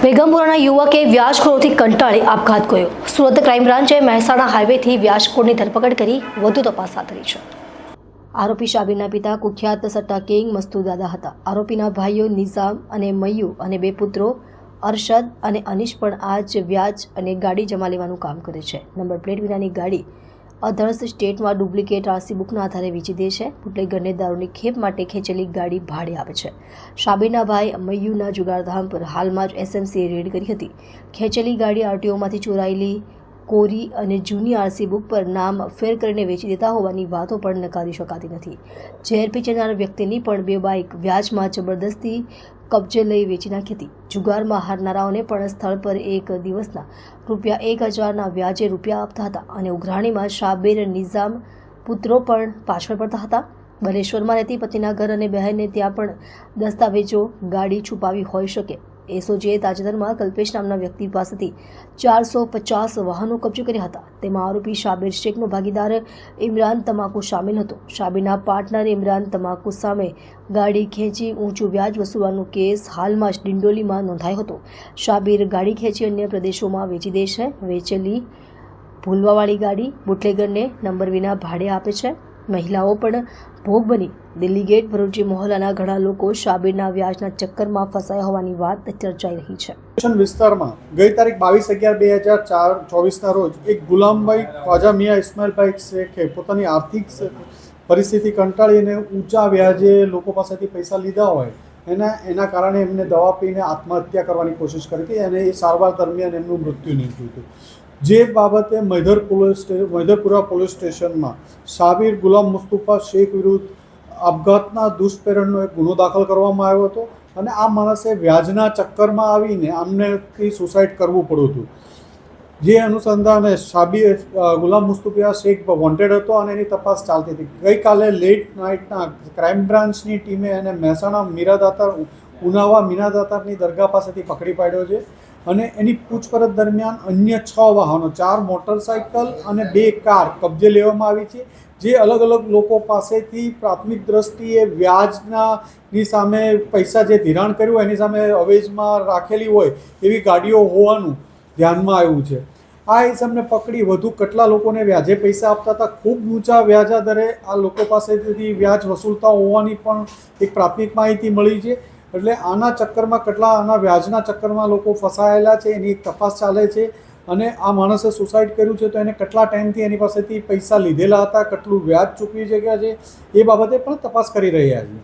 વેગમપુરાના યુવકે વ્યાજખોરોથી કંટાળી આપઘાત કર્યો। સુરત ક્રાઇમ બ્રાન્ચે મહેસાણા હાઈવેથી વ્યાજખોરની ધરપકડ કરી વધુ તપાસ હાથ ધરી છે। આરોપી શાબીરના પિતા કુખ્યાત સટ્ટા કિંગ મસ્તુર દાદા હતા। આરોપીના ભાઈઓ નિઝામ અને મયુ અને બે પુત્રો અરશદ અને અનીશ પણ આ જ વ્યાજ અને ગાડી જમા લેવાનું કામ કરે છે। નંબર પ્લેટ વિનાની ગાડી અધર્સ સ્ટેટમાં ડુપ્લિકેટ આરસી બુકના આધારે વેચી દે છે। બુટલેગરને દારૂની ખેપ માટે ખેંચેલી ગાડી ભાડે આપે છે। શાબીરના ભાઈ મયુના જુગારધામ પર હાલમાં જ એસએમસીએ રેડ કરી હતી। ખેંચેલી ગાડી આરટીઓમાંથી ચોરાયેલી કોરી અને જૂની આરસી બુક પર નામ ફેર કરીને વેચી દેતા હોવાની વાતો પણ નકારી શકાતી નથી। ઝેર પીનાર વ્યક્તિની પણ બે બાઇક વ્યાજમાં જબરદસ્તી કબજે લઈ વેચી નાખી હતી। જુગારમાં હારનારાઓને પણ સ્થળ પર એક દિવસના ₹1000ના વ્યાજે રૂપિયા આપતા હતા અને ઉઘરાણીમાં શાબીર નિઝામ પુત્રો પણ પાછળ પડતા હતા। બલેશ્વરમાં રહેતી પતિના ઘર અને બહેનને ત્યાં પણ દસ્તાવેજો ગાડી છુપાવી હોઈ શકે। એસઓજીએ તાજેતરમાં કલ્પેશ નામના વ્યક્તિ પાસેથી 450 વાહનો કબજે કર્યા હતા। તેમાં આરોપી શાબીર શેખનો ભાગીદાર ઇમરાન તમાકુ સામેલ હતો। શાબીરના પાર્ટનર ઇમરાન તમાકુ સામે ગાડી ખેંચી ઊંચું વ્યાજ વસૂલવાનો કેસ હાલમાં જ ડિંડોલીમાં નોંધાયો હતો। શાબીર ગાડી ખેંચી અન્ય પ્રદેશોમાં વેચી દે છે। વેચેલી ભૂલવાવાળી ગાડી બુટલેગરને નંબર વિના ભાડે આપે છે। મહિલાઓ પણ ભોગ બની દિલ્હી ગેટ ભરૂચી મોહલ્લાના ઘણા લોકો શાબીરના વ્યાજના ચક્કરમાં ફસાયા હોવાની વાત ચર્ચાઈ રહી છે। વિસ્તારમાં ગઈ તારીખ 22/11/2024ના રોજ એક ગુલામભાઈ ખ્વાજા મિયા ઇસ્માઇલભાઈ શેખે પોતાની આર્થિક પરિસ્થિતિ કંટાળીને ઊંચા વ્યાજે લોકો પાસેથી પૈસા લીધા હોય એના કારણે એમને દવા પીને આત્મહત્યા કરવાની કોશિશ કરી હતી અને એ સારવાર દરમિયાન એમનું મૃત્યુ નીપજ્યું હતું। જે બાબતે મૈધરપુરા પોલીસ સ્ટેશનમાં શાબીર ગુલામ મુસ્તુફા શેખ વિરુદ્ધ આપઘાતના દુષ્પ્રેરણનો એક ગુનો દાખલ કરવામાં આવ્યો હતો અને આ માણસે વ્યાજના ચક્કરમાં આવીને આમનેથી સુસાઇડ કરવું પડ્યું હતું। જે અનુસંધાને શાબીર ગુલામ મુસ્તુફા શેખ વોન્ટેડ હતો અને એની તપાસ ચાલતી હતી। ગઈકાલે લેટ નાઇટના ક્રાઇમ બ્રાન્ચની ટીમે એને મહેસાણા મીરાદાતાર ઉનાવા મીરાદાતારની દરગાહ પાસેથી પકડી પાડ્યો છે અને એની પૂછપરછ દરમિયાન અન્ય 6 વાહનો 4 મોટરસાઇકલ અને 2 કાર કબજે લેવામાં આવી છે। જે અલગ અલગ લોકો પાસેથી પ્રાથમિક દ્રષ્ટિએ વ્યાજની સામે પૈસા જે ધિરાણ કર્યું એની સામે અવેજમાં રાખેલી હોય એવી ગાડીઓ હોવાનું ધ્યાનમાં આવ્યું છે। આ ઇસમને પકડી વધુ કેટલા લોકોને વ્યાજે પૈસા આપતા હતા, ખૂબ ઊંચા વ્યાજા દરે આ લોકો પાસેથી વ્યાજ વસૂલતા હોવાની પણ એક પ્રાથમિક માહિતી મળી છે। એટલે આના ચક્કરમાં કેટલા આના વ્યાજના ચક્કરમાં લોકો ફસાયેલા છે એની એક તપાસ ચાલે છે અને આ માણસે સુસાઇડ કર્યું છે તો એને કેટલા ટાઈમથી એની પાસેથી પૈસા લીધેલા હતા, કેટલું વ્યાજ ચૂકવી શક્યા છે એ બાબતે પણ તપાસ કરી રહ્યા છીએ।